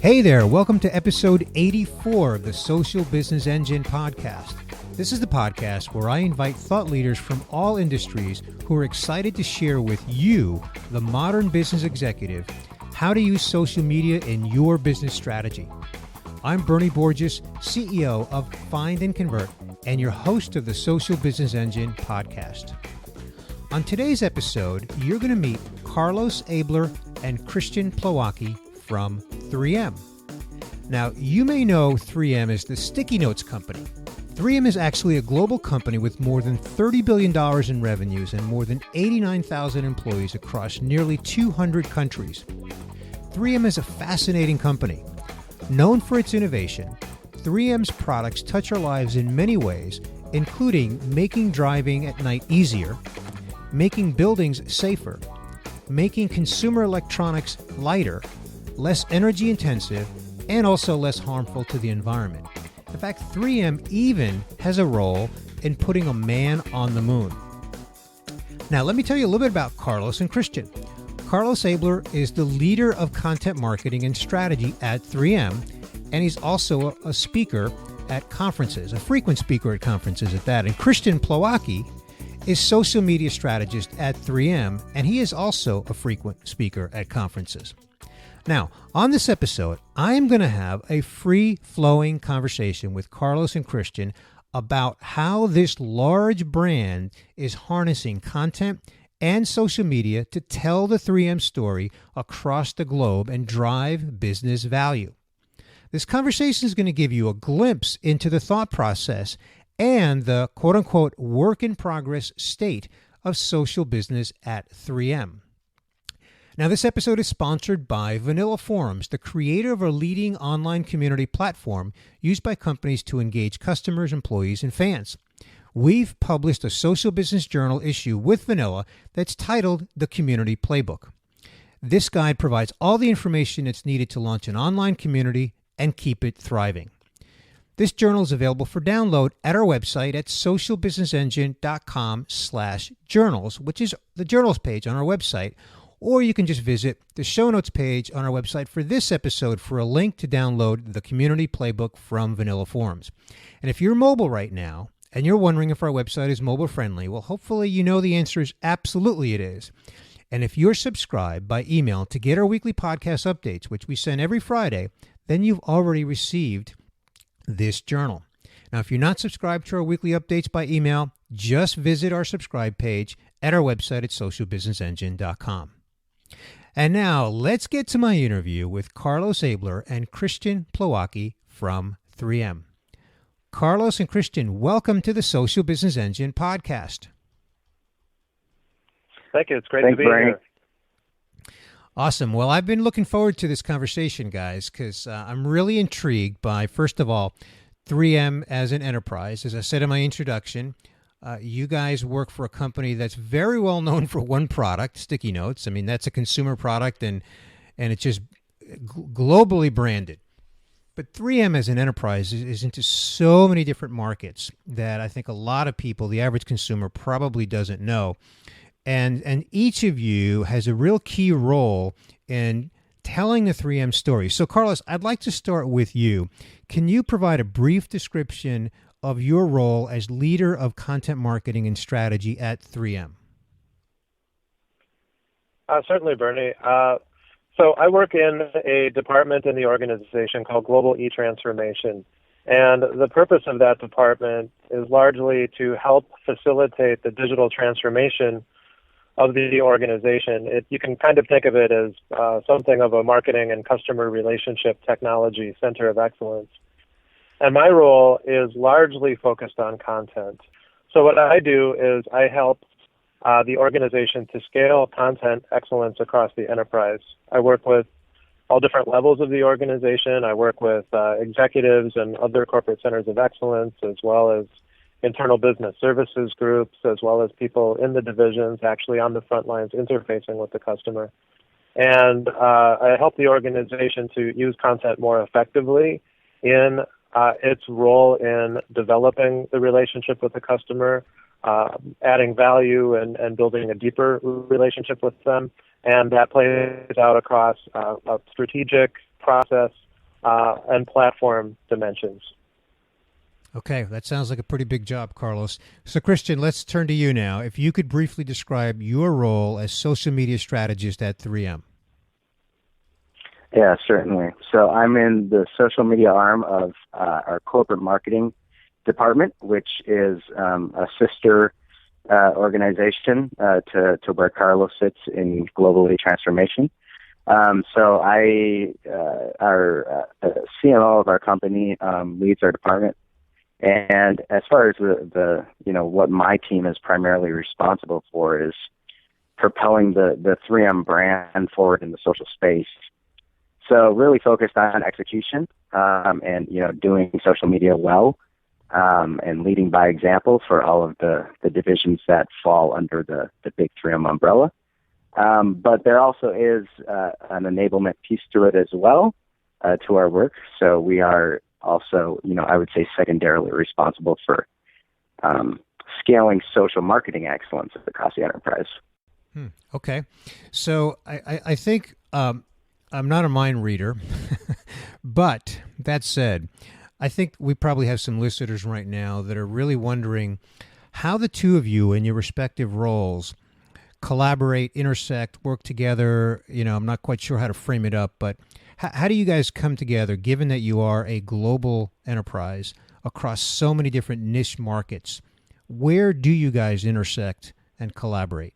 Hey there, welcome to episode 84 of the Social Business Engine podcast. This is the podcast where I invite thought leaders from all industries who are excited to share with you, the modern business executive, how to use social media in your business strategy. I'm Bernie Borges, CEO of Find and Convert, and your host of the Social Business Engine podcast. On today's episode, you're going to meet Carlos Abler and Christian Plawacki from 3M. Now, you may know 3M as the sticky notes company. 3M is actually a global company with more than $30 billion in revenues and more than 89,000 employees across nearly 200 countries. 3M is a fascinating company. Known for its innovation, 3M's products touch our lives in many ways, including making driving at night easier, making buildings safer, making consumer electronics lighter, less energy intensive, and also less harmful to the environment. In fact, 3M even has a role in putting a man on the moon. Now, let me tell you a little bit about Carlos and Christian. Carlos Abler is the leader of content marketing and strategy at 3M, and he's also a speaker at conferences, a frequent speaker at conferences at that. And Christian Plawacki is social media strategist at 3M, and he is also a frequent speaker at conferences. Now, on this episode, I'm going to have a free-flowing conversation with Carlos and Christian about how this large brand is harnessing content and social media to tell the 3M story across the globe and drive business value. This conversation is going to give you a glimpse into the thought process and the quote-unquote work-in-progress state of social business at 3M. Now, this episode is sponsored by Vanilla Forums, the creator of a leading online community platform used by companies to engage customers, employees, and fans. We've published a social business journal issue with Vanilla that's titled The Community Playbook. This guide provides all the information that's needed to launch an online community and keep it thriving. This journal is available for download at our website at socialbusinessengine.com/journals, which is the journals page on our website. Or you can just visit the show notes page on our website for this episode for a link to download the Community Playbook from Vanilla Forums. And if you're mobile right now and you're wondering if our website is mobile friendly, well, hopefully you know the answer is absolutely it is. And if you're subscribed by email to get our weekly podcast updates, which we send every Friday, then you've already received this journal. Now, if you're not subscribed to our weekly updates by email, just visit our subscribe page at our website at socialbusinessengine.com. And now, let's get to my interview with Carlos Abler and Christian Plawacki from 3M. Carlos and Christian, welcome to the Social Business Engine podcast. Thank you. It's great to be here. Awesome. Well, I've been looking forward to this conversation, guys, because I'm really intrigued by, first of all, 3M as an enterprise. As I said in my introduction, you guys work for a company that's very well known for one product, sticky notes. I mean, that's a consumer product, and it's just globally branded. But 3M as an enterprise is into so many different markets that I think a lot of people, the average consumer, probably doesn't know. And each of you has a real key role in telling the 3M story. So, Carlos, I'd like to start with you. Can you provide a brief description of your role as leader of content marketing and strategy at 3M? Certainly, Bernie. So I work in a department in the organization called Global E-Transformation. And the purpose of that department is largely to help facilitate the digital transformation of the organization. You can kind of think of it as something of a marketing and customer relationship technology center of excellence. And my role is largely focused on content. So what I do is I help the organization to scale content excellence across the enterprise. I work with all different levels of the organization. I work with executives and other corporate centers of excellence, as well as internal business services groups, as well as people in the divisions actually on the front lines interfacing with the customer. And I help the organization to use content more effectively in its role in developing the relationship with the customer, adding value and building a deeper relationship with them. And that plays out across a strategic process and platform dimensions. Okay, that sounds like a pretty big job, Carlos. So, Christian, let's turn to you now. If you could briefly describe your role as social media strategist at 3M. Yeah, certainly. So I'm in the social media arm of our corporate marketing department, which is a sister organization to where Carlos sits in global transformation. So our CMO of our company leads our department. And as far as the what my team is primarily responsible for is propelling the 3M brand forward in the social space. So really focused on execution and doing social media well and leading by example for all of the divisions that fall under the big 3M umbrella. But there also is an enablement piece to it as well to our work. So we are also, I would say secondarily responsible for scaling social marketing excellence across the enterprise. Okay. So I think I'm not a mind reader, but that said, I think we probably have some listeners right now that are really wondering how the two of you in your respective roles collaborate, intersect, work together. I'm not quite sure how to frame it up, but how do you guys come together, given that you are a global enterprise across so many different niche markets? Where do you guys intersect and collaborate?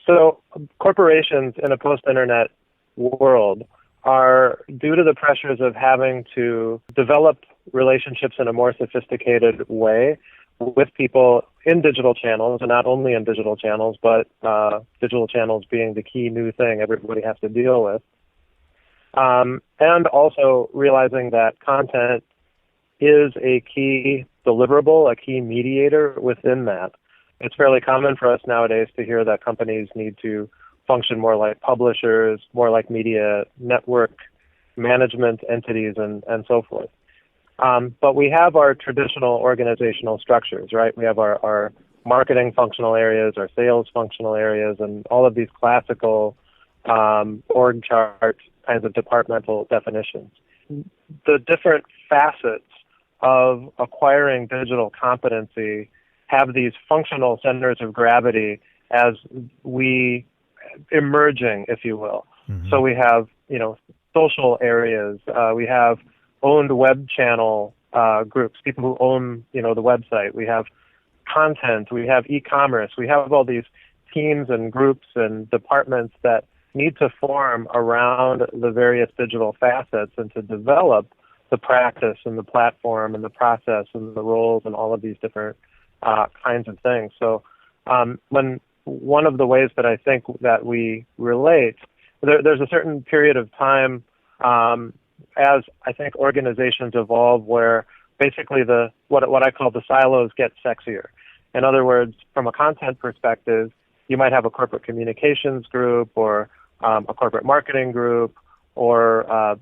So corporations in a post-internet world are, due to the pressures of having to develop relationships in a more sophisticated way with people in digital channels, and not only in digital channels, but digital channels being the key new thing everybody has to deal with. And also realizing that content is a key deliverable, a key mediator within that. It's fairly common for us nowadays to hear that companies need to function more like publishers, more like media network management entities, and so forth. But we have our traditional organizational structures, right? We have our marketing functional areas, our sales functional areas, and all of these classical org chart kinds of departmental definitions. The different facets of acquiring digital competency have these functional centers of gravity as we emerging, if you will. Mm-hmm. So we have, social areas. We have owned web channel groups, people who own, the website. We have content. We have e-commerce. We have all these teams and groups and departments that need to form around the various digital facets and to develop the practice and the platform and the process and the roles and all of these different kinds of things. So when one of the ways that I think that we relate, there's a certain period of time as I think organizations evolve where basically what I call the silos get sexier. In other words, from a content perspective, you might have a corporate communications group or a corporate marketing group, or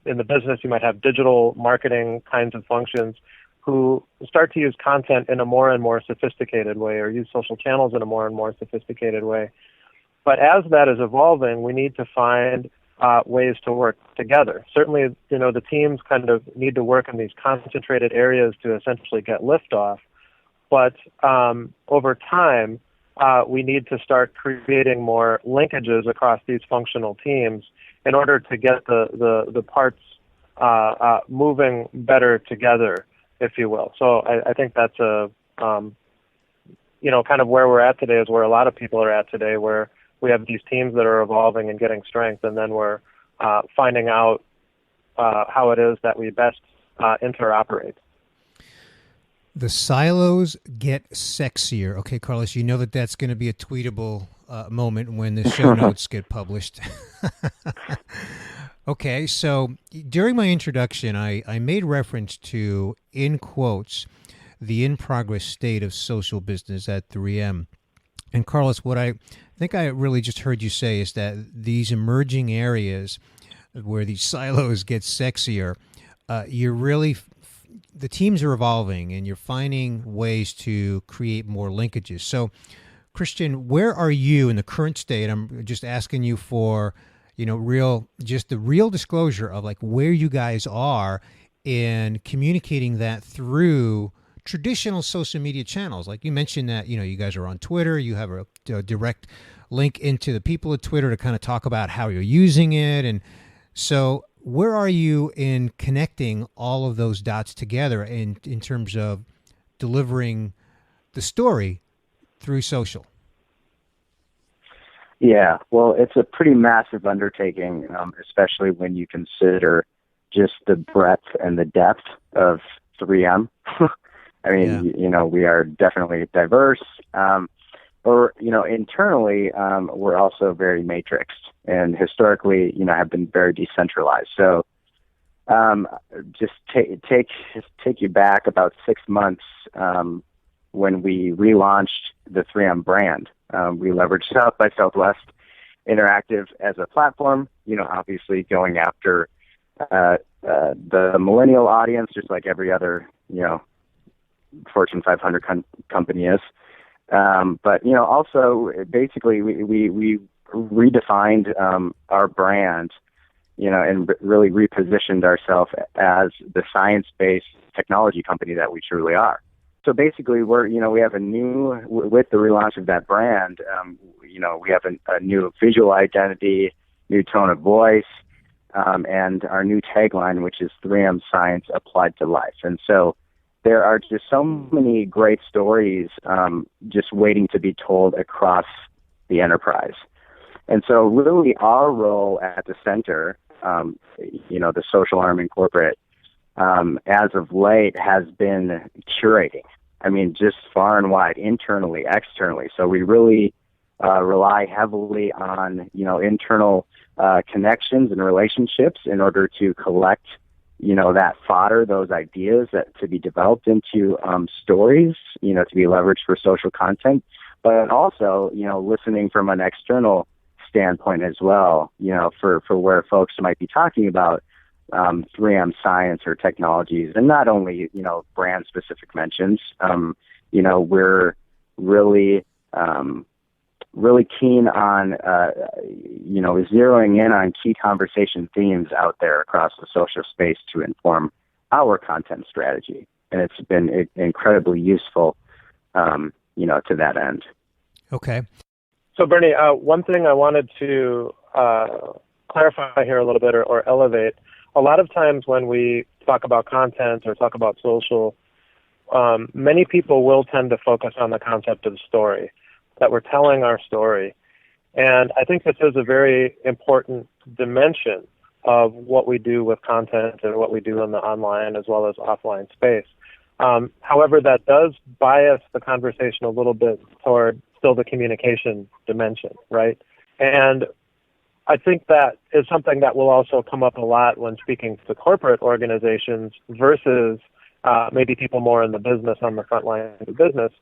in the business you might have digital marketing kinds of functions who start to use content in a more and more sophisticated way, or use social channels in a more and more sophisticated way. But as that is evolving, we need to find ways to work together. Certainly, the teams kind of need to work in these concentrated areas to essentially get liftoff. But over time, we need to start creating more linkages across these functional teams in order to get the parts moving better together, if you will. So I think that's kind of where we're at today is where a lot of people are at today, where we have these teams that are evolving and getting strength, and then we're finding out how it is that we best interoperate. The silos get sexier. Okay, Carlos, you know that's going to be a tweetable moment when the show notes get published. Okay, so during my introduction, I made reference to, in quotes, the in-progress state of social business at 3M. And Carlos, what I think I really just heard you say is that these emerging areas where these silos get sexier, you're really the teams are evolving and you're finding ways to create more linkages. So, Christian, where are you in the current state? I'm just asking you for, just the real disclosure of like where you guys are and communicating that through traditional social media channels. Like you mentioned that, you guys are on Twitter, you have a direct link into the people at Twitter to kind of talk about how you're using it. And so where are you in connecting all of those dots together in terms of delivering the story through social? Yeah, well, it's a pretty massive undertaking, especially when you consider just the breadth and the depth of 3M. I mean, Yeah. We are definitely diverse. Internally, we're also very matrixed, and historically, have been very decentralized. So, just take you back about 6 months when we relaunched the 3M brand. We leveraged South by Southwest Interactive as a platform. Obviously going after the millennial audience, just like every other Fortune 500 company is. But also basically we redefined our brand, and really repositioned ourselves as the science-based technology company that we truly are. So basically, we have with the relaunch of that brand, we have a new visual identity, new tone of voice, and our new tagline, which is 3M Science Applied to Life. And so there are just so many great stories just waiting to be told across the enterprise. And so really our role at the center, the social arm in corporate, as of late has been curating. I mean, just far and wide, internally, externally. So we really rely heavily on, internal connections and relationships in order to collect, that fodder, those ideas that to be developed into stories, to be leveraged for social content, but also, listening from an external standpoint as well, for where folks might be talking about 3M science or technologies, and not only, brand specific mentions. We're really keen on, zeroing in on key conversation themes out there across the social space to inform our content strategy. And it's been incredibly useful, to that end. Okay. So Bernie, one thing I wanted to clarify here a little bit or elevate. A lot of times when we talk about content or talk about social, many people will tend to focus on the concept of story, that we're telling our story. And I think this is a very important dimension of what we do with content and what we do in the online as well as offline space. However, that does bias the conversation a little bit toward still the communication dimension, right? And I think that is something that will also come up a lot when speaking to corporate organizations versus maybe people more in the business, on the front line of the business,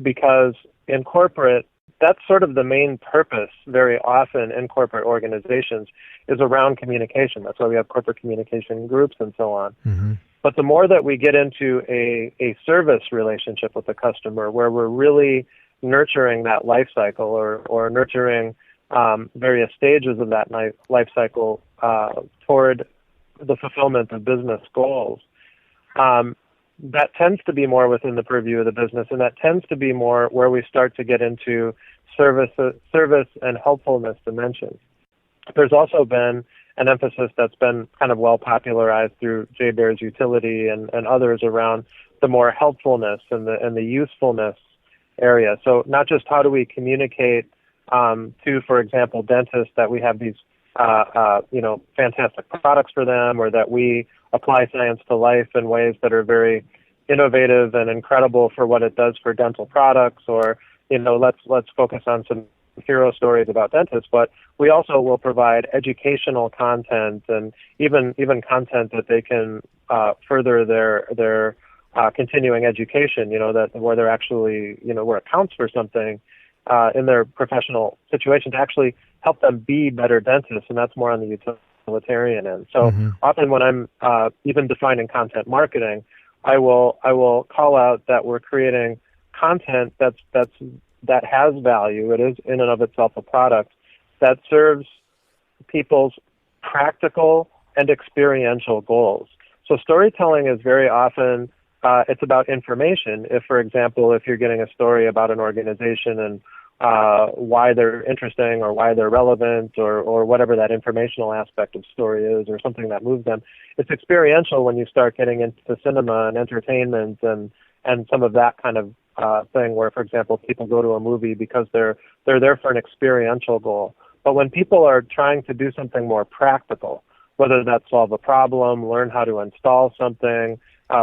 because in corporate, that's sort of the main purpose very often in corporate organizations is around communication. That's why we have corporate communication groups and so on. Mm-hmm. But the more that we get into a service relationship with the customer where we're really nurturing that life cycle or nurturing various stages of that life cycle toward the fulfillment of business goals, that tends to be more within the purview of the business, and that tends to be more where we start to get into service and helpfulness dimensions. There's also been an emphasis that's been kind of well popularized through Jay Baer's utility and others around the more helpfulness and the usefulness area. So not just how do we communicate to, for example, dentists that we have these fantastic products for them, or that we apply science to life in ways that are very innovative and incredible for what it does for dental products, or let's focus on some hero stories about dentists, but we also will provide educational content and even content that they can further their continuing education, that where they're actually, where it counts for something in their professional situation to actually help them be better dentists, and that's more on the utilitarian end. So often when I'm even defining content marketing, I will call out that we're creating content that has value. It is in and of itself a product that serves people's practical and experiential goals. So storytelling is very often, it's about information. If, for example, if you're getting a story about an organization and why they're interesting or why they're relevant or whatever that informational aspect of story is or something that moves them, it's experiential when you start getting into cinema and entertainment and some of that kind of thing where, for example, people go to a movie because they're there for an experiential goal. But when people are trying to do something more practical, whether that's solve a problem, learn how to install something,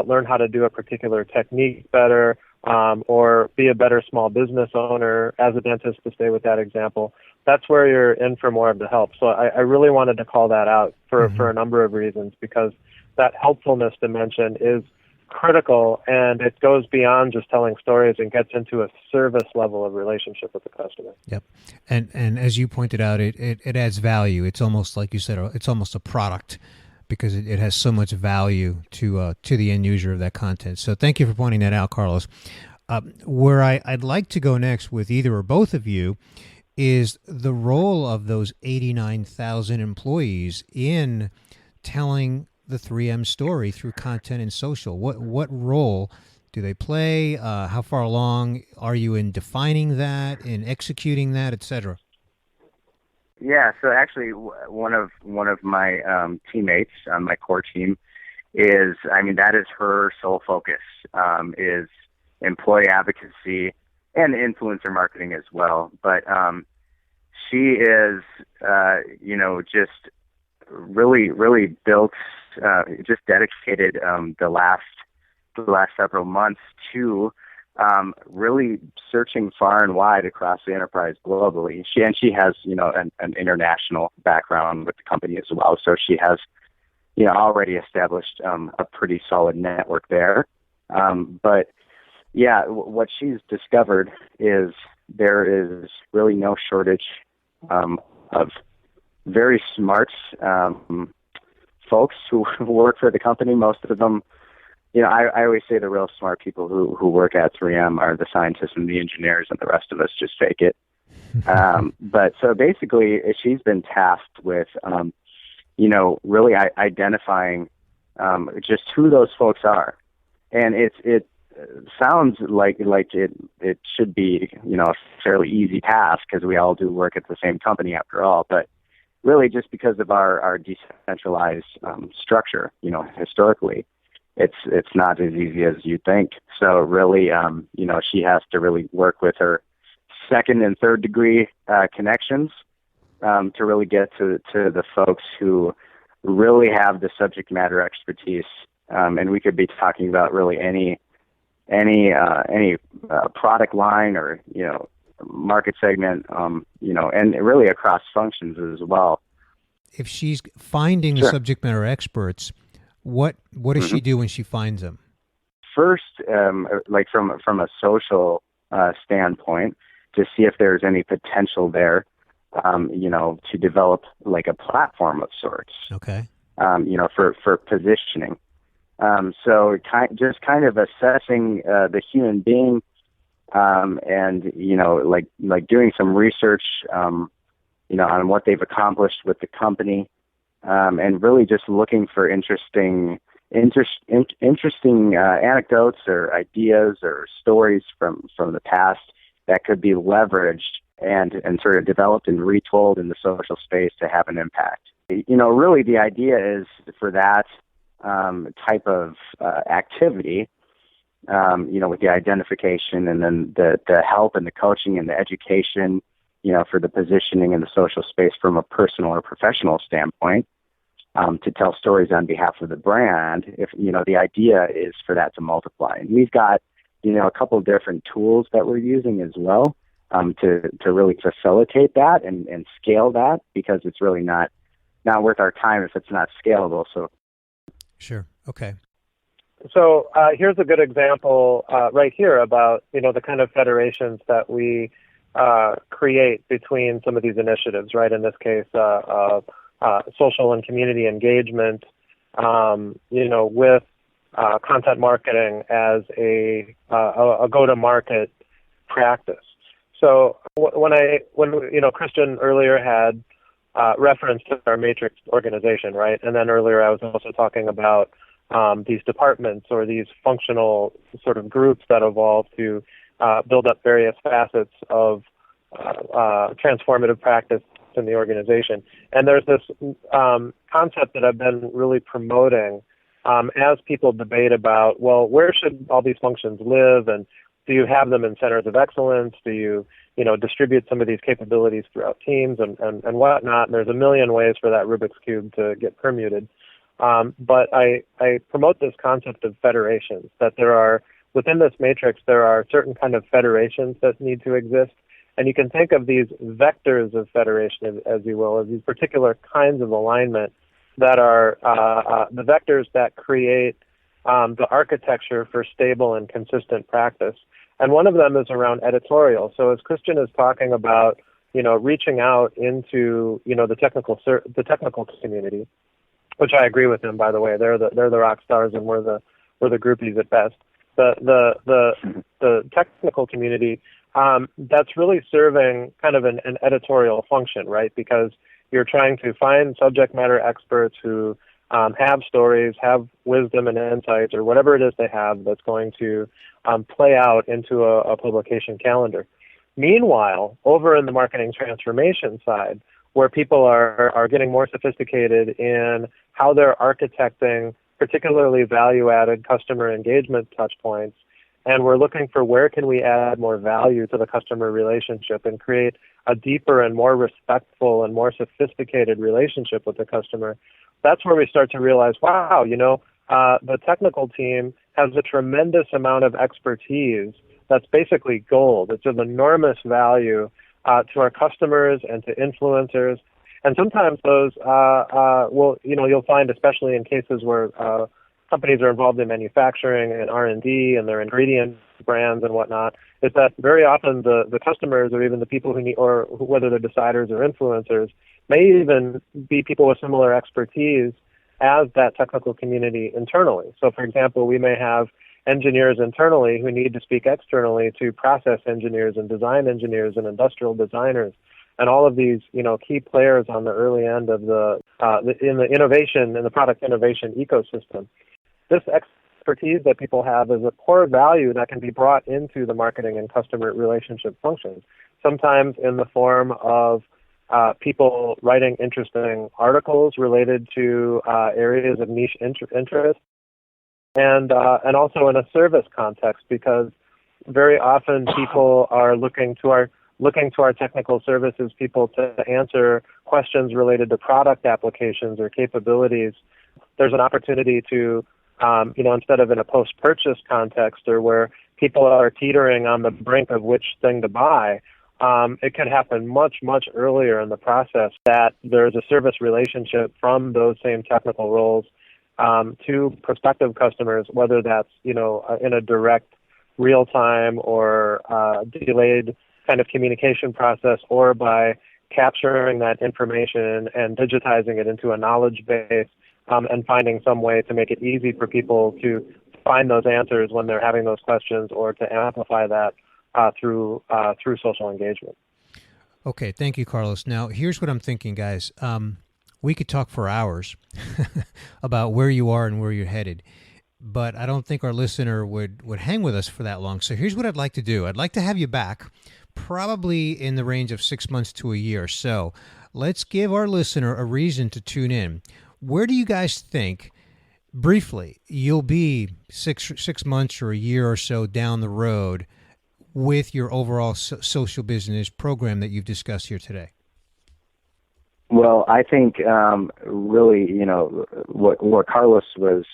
learn how to do a particular technique better, or be a better small business owner, as a dentist to stay with that example, that's where you're in for more of the help. So I really wanted to call that out for a number of reasons, because that helpfulness dimension is critical, and it goes beyond just telling stories and gets into a service level of relationship with the customer. Yep. And as you pointed out, it adds value. It's almost like you said, it's almost a product because it has so much value to the end user of that content. So thank you for pointing that out, Carlos. Where I'd like to go next with either or both of you is the role of those 89,000 employees in telling the 3M story through content and social. What role do they play? How far along are you in defining that, in executing that, et cetera? Yeah, so actually, one of my teammates on my core team is, that is her sole focus, is employee advocacy and influencer marketing as well. But she is, just really built, just dedicated the last several months to really searching far and wide across the enterprise globally. She has an international background with the company as well, so she has already established a pretty solid network there. But yeah, what she's discovered is there is really no shortage of very smart folks who work for the company. Most of them, I always say the real smart people who work at 3M are the scientists and the engineers, and the rest of us just fake it. But so basically, she's been tasked with, really identifying just who those folks are, and it sounds like it should be a fairly easy task because we all do work at the same company after all, but really just because of our decentralized structure, historically, it's not as easy as you think. So really, she has to really work with her second and third degree connections to really get to the folks who really have the subject matter expertise. And we could be talking about really any product line or market segment, and really across functions as well. If she's finding the subject matter experts, what does she do when she finds them? First, like from a social standpoint, to see if there's any potential there, to develop like a platform of sorts. Okay. For positioning. So just kind of assessing the human being, and like doing some research, on what they've accomplished with the company, and really just looking for interesting anecdotes or ideas or stories from the past that could be leveraged and sort of developed and retold in the social space to have an impact. Really the idea is for that type of activity, with the identification and then the help and the coaching and the education, for the positioning in the social space from a personal or professional standpoint, to tell stories on behalf of the brand. If, the idea is for that to multiply. And we've got, a couple of different tools that we're using as well, to really facilitate that and scale that, because it's really not worth our time if it's not scalable. So. Sure. Okay. So here's a good example right here about, the kind of federations that we create between some of these initiatives, right? In this case, social and community engagement, with content marketing as a go-to-market practice. So when Christian earlier had referenced our matrix organization, right? And then earlier I was also talking about these departments or these functional sort of groups that evolve to build up various facets of transformative practice in the organization. And there's this concept that I've been really promoting as people debate about, well, where should all these functions live, and do you have them in centers of excellence? Do you, distribute some of these capabilities throughout teams and whatnot? And there's a million ways for that Rubik's Cube to get permuted. But I promote this concept of federations, that there are, within this matrix, there are certain kind of federations that need to exist. And you can think of these vectors of federation, as you will, as these particular kinds of alignment that are the vectors that create the architecture for stable and consistent practice. And one of them is around editorial. So as Christian is talking about, reaching out into, the technical community, which I agree with him, by the way. They're the rock stars, and we're the groupies at best. The technical community, that's really serving kind of an editorial function, right? Because you're trying to find subject matter experts who have stories, have wisdom and insights, or whatever it is they have that's going to play out into a publication calendar. Meanwhile, over in the marketing transformation side, where people are getting more sophisticated in how they're architecting particularly value-added customer engagement touchpoints, and we're looking for where can we add more value to the customer relationship and create a deeper and more respectful and more sophisticated relationship with the customer. That's where we start to realize, wow, the technical team has a tremendous amount of expertise that's basically gold. It's of enormous value to our customers and to influencers. And sometimes those you'll find, especially in cases where companies are involved in manufacturing and R&D and their ingredient brands and whatnot, is that very often the customers or even the people who need, or whether they're deciders or influencers, may even be people with similar expertise as that technical community internally. So, for example, we may have engineers internally who need to speak externally to process engineers and design engineers and industrial designers, and all of these, key players on the early end of the innovation, in the product innovation ecosystem. This expertise that people have is a core value that can be brought into the marketing and customer relationship functions, sometimes in the form of people writing interesting articles related to areas of niche interest, and also in a service context, because very often people are looking to our technical services people to answer questions related to product applications or capabilities. There's an opportunity to, instead of in a post-purchase context or where people are teetering on the brink of which thing to buy, it can happen much, much earlier in the process, that there's a service relationship from those same technical roles to prospective customers, whether that's, in a direct, real-time or delayed kind of communication process, or by capturing that information and digitizing it into a knowledge base, and finding some way to make it easy for people to find those answers when they're having those questions, or to amplify that through social engagement. Okay, thank you, Carlos. Now, here's what I'm thinking, guys. We could talk for hours about where you are and where you're headed, but I don't think our listener would hang with us for that long. So here's what I'd like to do. I'd like to have you back, probably in the range of 6 months to a year. So let's give our listener a reason to tune in. Where do you guys think, briefly, you'll be six months or a year or so down the road with your overall social business program that you've discussed here today? Well, I think really, what Carlos was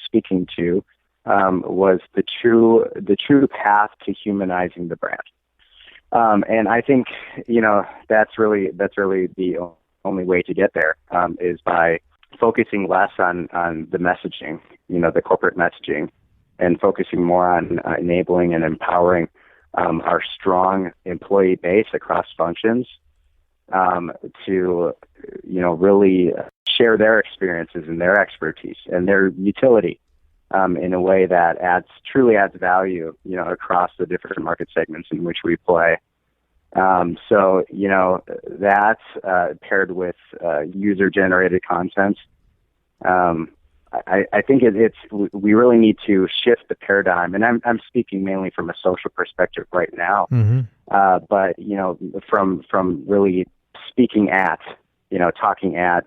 speaking to was the true path to humanizing the brand, and I think that's really the only way to get there, is by focusing less on the messaging, the corporate messaging, and focusing more on enabling and empowering our strong employee base across functions to really share their experiences and their expertise and their utility in a way that truly adds value across the different market segments in which we play. So, that paired with user-generated content, I think we really need to shift the paradigm. And I'm speaking mainly from a social perspective right now. Mm-hmm. But, from really speaking at, talking at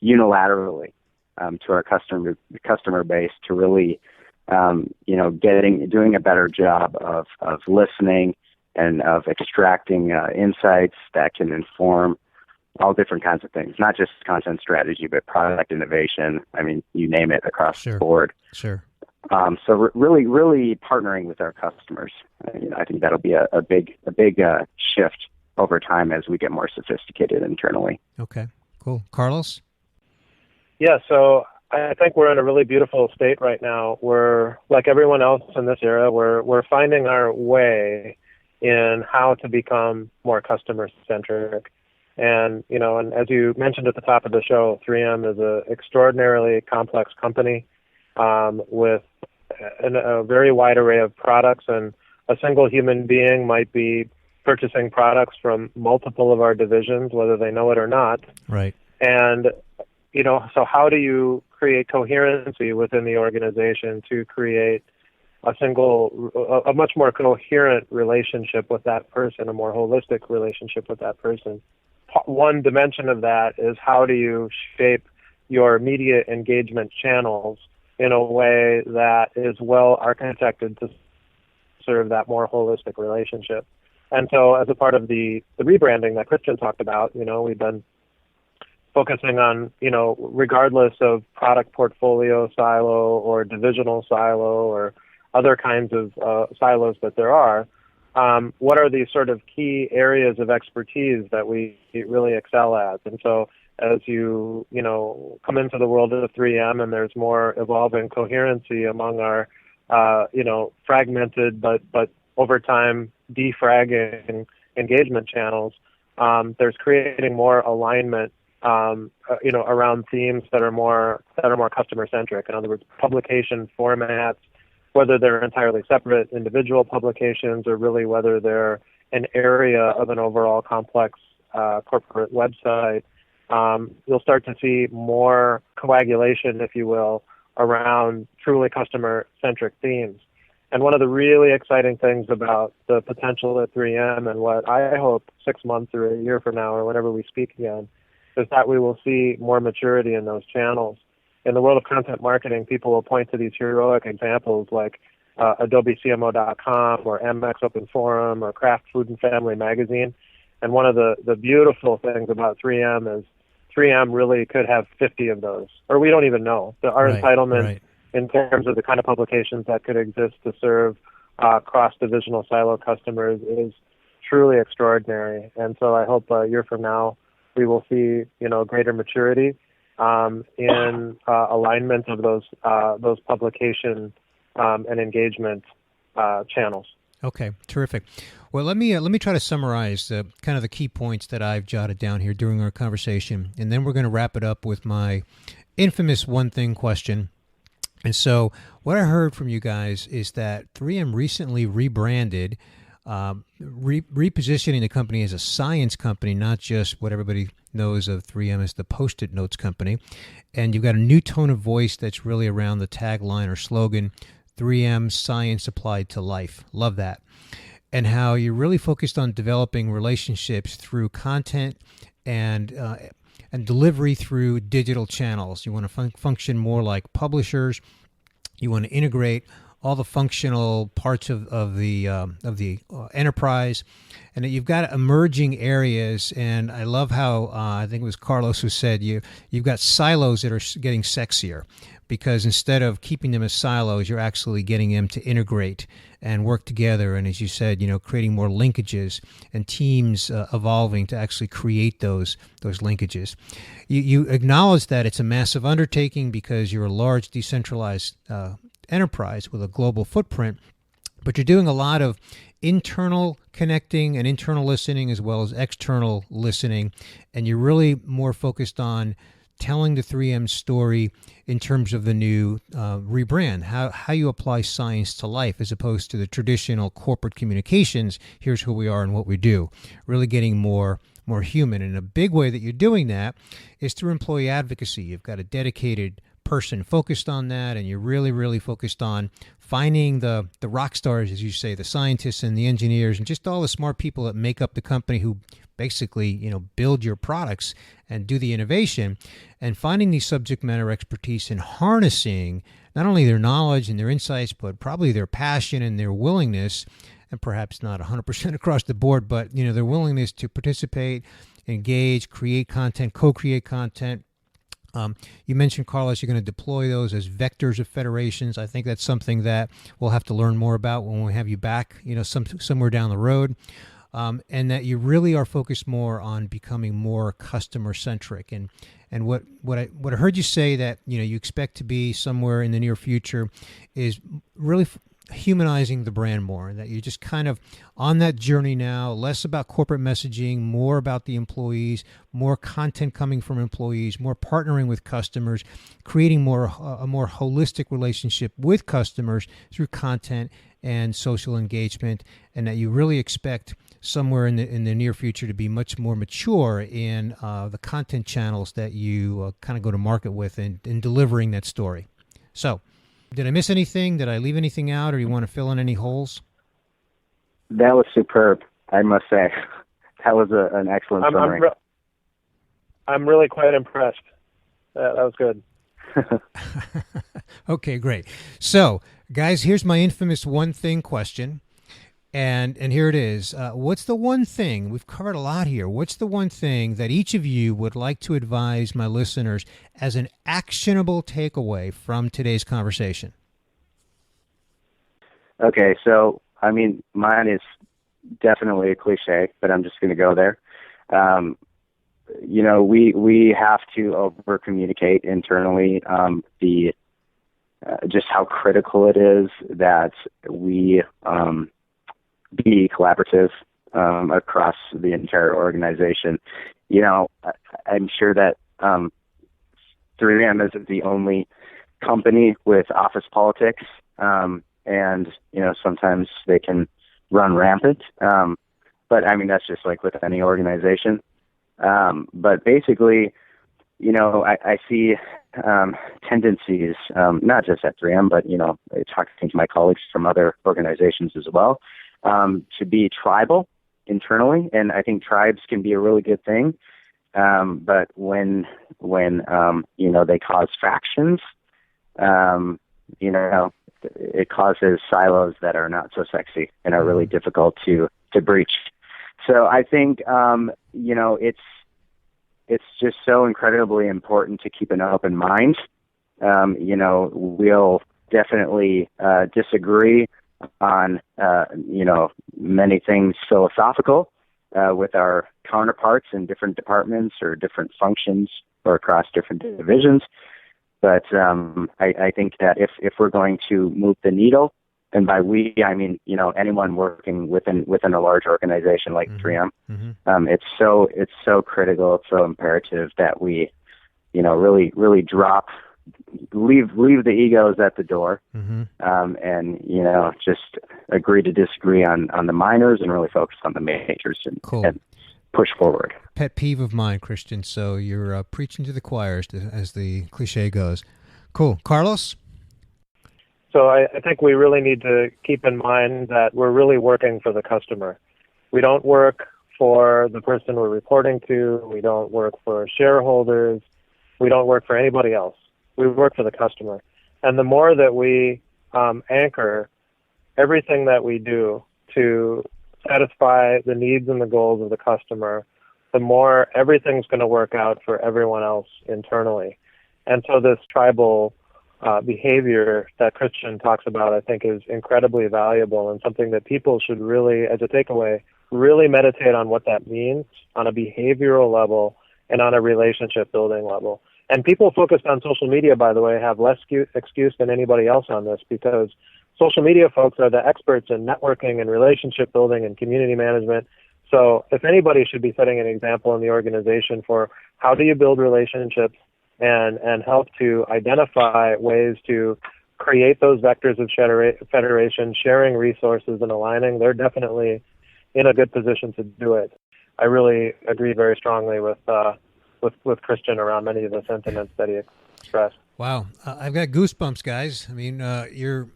unilaterally to our customer base to really, doing a better job of listening and of extracting insights that can inform all different kinds of things, not just content strategy, but product innovation. I mean, you name it across the board. Sure. So really partnering with our customers. I think that'll be a big shift over time as we get more sophisticated internally. Okay, cool. Carlos? Yeah, so I think we're in a really beautiful state right now. We're, like everyone else in this era, we're finding our way in how to become more customer-centric. And as you mentioned at the top of the show, 3M is an extraordinarily complex company with a very wide array of products, and a single human being might be purchasing products from multiple of our divisions, whether they know it or not. Right. And, so how do you create coherency within the organization to create a much more coherent relationship with that person, a more holistic relationship with that person? One dimension of that is how do you shape your media engagement channels in a way that is well architected to serve that more holistic relationship. And so as a part of the rebranding that Christian talked about, we've been focusing on, regardless of product portfolio silo or divisional silo or other kinds of silos that there are, what are the sort of key areas of expertise that we really excel at? And so as you come into the world of 3M and there's more evolving coherency among our, fragmented but over time defragging engagement channels, there's creating more alignment, around themes that are more customer centric. In other words, publication formats, whether they're entirely separate individual publications or really whether they're an area of an overall complex corporate website, you'll start to see more coagulation, if you will, around truly customer-centric themes. And one of the really exciting things about the potential at 3M and what I hope 6 months or a year from now or whenever we speak again is that we will see more maturity in those channels. In the world of content marketing, people will point to these heroic examples like AdobeCMO.com or MX Open Forum or Kraft Food and Family Magazine. And one of the beautiful things about 3M is 3M really could have 50 of those, or we don't even know. Our entitlement in terms of the kind of publications that could exist to serve cross-divisional silo customers is truly extraordinary. And so I hope a year from now we will see, greater maturity in alignment of those publication and engagement channels. Okay, terrific. Well, let me try to summarize kind of the key points that I've jotted down here during our conversation, and then we're going to wrap it up with my infamous one thing question. And so what I heard from you guys is that 3M recently rebranded, repositioning the company as a science company, not just what everybody knows of 3M as the Post-it Notes company. And you've got a new tone of voice that's really around the tagline or slogan, 3M Science Applied to Life. Love that. And how you're really focused on developing relationships through content and delivery through digital channels. You want to function more like publishers. You want to integrate all the functional parts of the enterprise, and that you've got emerging areas. And I love how I think it was Carlos who said you've got silos that are getting sexier, because instead of keeping them as silos, you're actually getting them to integrate and work together. And as you said, creating more linkages and teams evolving to actually create those linkages. You acknowledge that it's a massive undertaking because you're a large decentralized enterprise with a global footprint, but you're doing a lot of internal connecting and internal listening as well as external listening, and you're really more focused on telling the 3M story in terms of the new rebrand, how you apply science to life as opposed to the traditional corporate communications. Here's who we are and what we do. Really getting more human. And a big way that you're doing that is through employee advocacy. You've got a dedicated person focused on that, and you're really, really focused on finding the rock stars, as you say, the scientists and the engineers and just all the smart people that make up the company who basically, build your products and do the innovation, and finding these subject matter expertise and harnessing not only their knowledge and their insights, but probably their passion and their willingness, and perhaps not 100% across the board, but, their willingness to participate, engage, create content, co-create content. You mentioned, Carlos, you're going to deploy those as vectors of federations. I think that's something that we'll have to learn more about when we have you back, somewhere down the road. And that you really are focused more on becoming more customer centric. And what I heard you say that you expect to be somewhere in the near future is really humanizing the brand more, and that you're just kind of on that journey now, less about corporate messaging, more about the employees, more content coming from employees, more partnering with customers, creating a more holistic relationship with customers through content and social engagement, and that you really expect somewhere in the near future to be much more mature in the content channels that you kind of go to market with in delivering that story. So, did I miss anything? Did I leave anything out, or you want to fill in any holes? That was superb, I must say. That was an excellent summary. I'm really quite impressed. That was good. Okay, great. So, guys, here's my infamous one thing question. And here it is. What's the one thing, we've covered a lot here, what's the one thing that each of you would like to advise my listeners as an actionable takeaway from today's conversation? Okay, so, mine is definitely a cliche, but I'm just going to go there. We have to over-communicate internally just how critical it is that we be collaborative across the entire organization. I'm sure that 3M isn't the only company with office politics, and sometimes they can run rampant. But that's just like with any organization. But basically, I see tendencies, not just at 3M, but talking to my colleagues from other organizations as well, to be tribal internally, and I think tribes can be a really good thing. But when they cause factions, it causes silos that are not so sexy and are really difficult to breach. So I think it's just so incredibly important to keep an open mind. We'll definitely disagree on many things philosophical with our counterparts in different departments or different functions or across different divisions. But I think that if we're going to move the needle, and by we I mean anyone working within a large organization like 3M, it's so critical, it's so imperative that we really leave the egos at the door, and just agree to disagree on the minors and really focus on the majors and push forward. Pet peeve of mine, Christian. So you're preaching to the choir, as the cliche goes. Cool. Carlos? So I think we really need to keep in mind that we're really working for the customer. We don't work for the person we're reporting to. We don't work for shareholders. We don't work for anybody else. We work for the customer. And the more that we anchor everything that we do to satisfy the needs and the goals of the customer, the more everything's going to work out for everyone else internally. And so this tribal behavior that Christian talks about, I think, is incredibly valuable and something that people should really, as a takeaway, really meditate on what that means on a behavioral level and on a relationship building level. And people focused on social media, by the way, have less excuse than anybody else on this, because social media folks are the experts in networking and relationship building and community management. So if anybody should be setting an example in the organization for how do you build relationships, and help to identify ways to create those vectors of federation, sharing resources and aligning, they're definitely in a good position to do it. I really agree very strongly with Christian around many of the sentiments that he expressed. Wow, I've got goosebumps, guys. I mean, you're.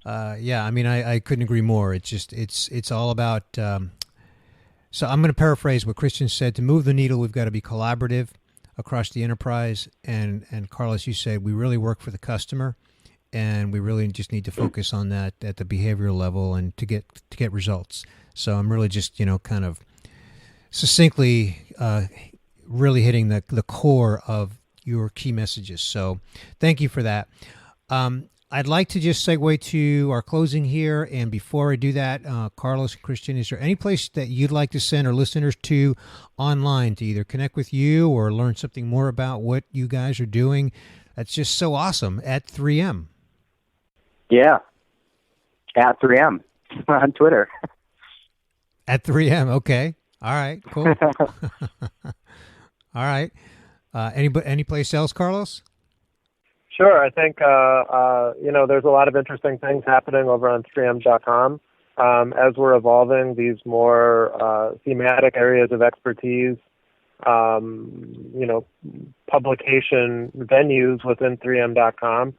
Yeah, I mean, I couldn't agree more. It's just it's all about. So I'm going to paraphrase what Christian said. To move the needle, we've got to be collaborative across the enterprise. And Carlos, you said we really work for the customer, and we really just need to focus on that at the behavioral level and to get results. So I'm really just kind of succinctly really hitting the core of your key messages. So thank you for that. I'd like to just segue to our closing here. And before I do that, Carlos and Christian, is there any place that you'd like to send our listeners to online to either connect with you or learn something more about what you guys are doing? That's just so awesome at 3M. Yeah, at 3M on Twitter. At 3M, okay. All right, cool. All right. Any place else, Carlos? Sure. I think, there's a lot of interesting things happening over on 3m.com. As we're evolving these more thematic areas of expertise, publication venues within 3m.com,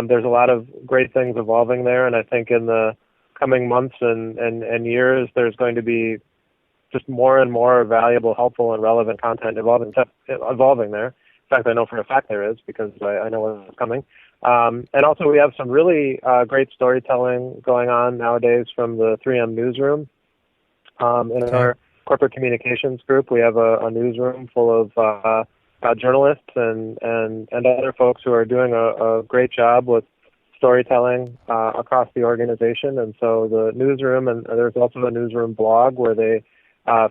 there's a lot of great things evolving there. And I think in the coming months and years, there's going to be just more and more valuable, helpful, and relevant content evolving there. In fact, I know for a fact there is because I know what's coming. And also we have some really great storytelling going on nowadays from the 3M newsroom. In our corporate communications group, we have a newsroom full of journalists and other folks who are doing a great job with storytelling across the organization. And so the newsroom, and there's also a newsroom blog where they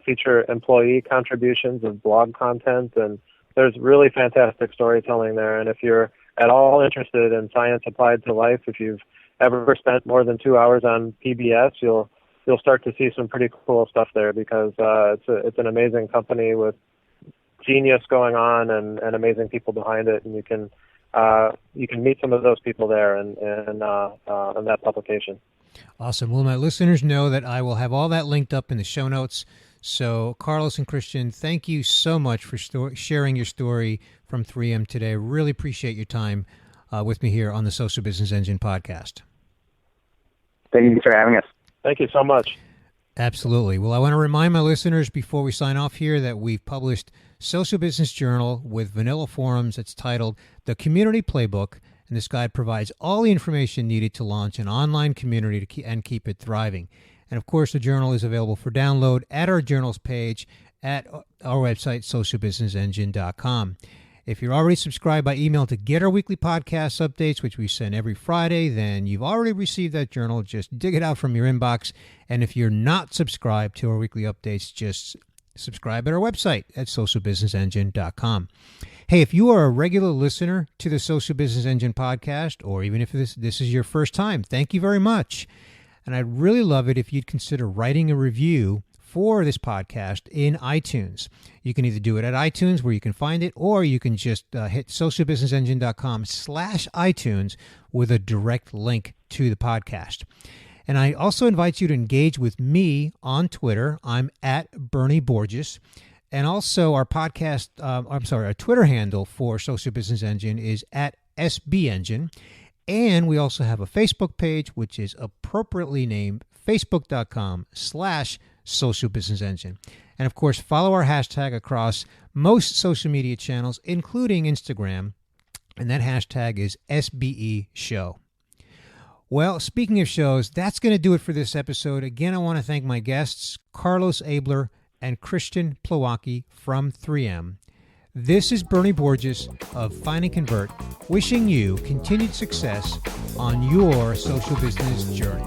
feature employee contributions of blog content, and there's really fantastic storytelling there. And if you're at all interested in science applied to life, if you've ever spent more than 2 hours on PBS, you'll start to see some pretty cool stuff there because it's an amazing company with genius going on and amazing people behind it, and you can meet some of those people there in that publication. Awesome. Well, my listeners know that I will have all that linked up in the show notes. So, Carlos and Christian, thank you so much for sharing your story from 3M today. Really appreciate your time with me here on the Social Business Engine podcast. Thank you for having us. Thank you so much. Absolutely. Well, I want to remind my listeners before we sign off here that we've published Social Business Journal with Vanilla Forums. It's titled The Community Playbook, and this guide provides all the information needed to launch an online community and keep it thriving. And of course, the journal is available for download at our journals page at our website, socialbusinessengine.com. If you're already subscribed by email to get our weekly podcast updates, which we send every Friday, then you've already received that journal. Just dig it out from your inbox. And if you're not subscribed to our weekly updates, just subscribe at our website at socialbusinessengine.com. Hey, if you are a regular listener to the Social Business Engine podcast, or even if this is your first time, thank you very much. And I'd really love it if you'd consider writing a review for this podcast in iTunes. You can either do it at iTunes where you can find it, or you can just hit socialbusinessengine.com/iTunes with a direct link to the podcast. And I also invite you to engage with me on Twitter. I'm at Bernie Borges. And also our podcast, our Twitter handle for Social Business Engine is at SBEngine. And we also have a Facebook page, which is appropriately named facebook.com/Social Business Engine. And of course, follow our hashtag across most social media channels, including Instagram. And that hashtag is SBE Show. Well, speaking of shows, that's going to do it for this episode. Again, I want to thank my guests, Carlos Abler and Christian Plawacki from 3M. This is Bernie Borges of Find and Convert, wishing you continued success on your social business journey.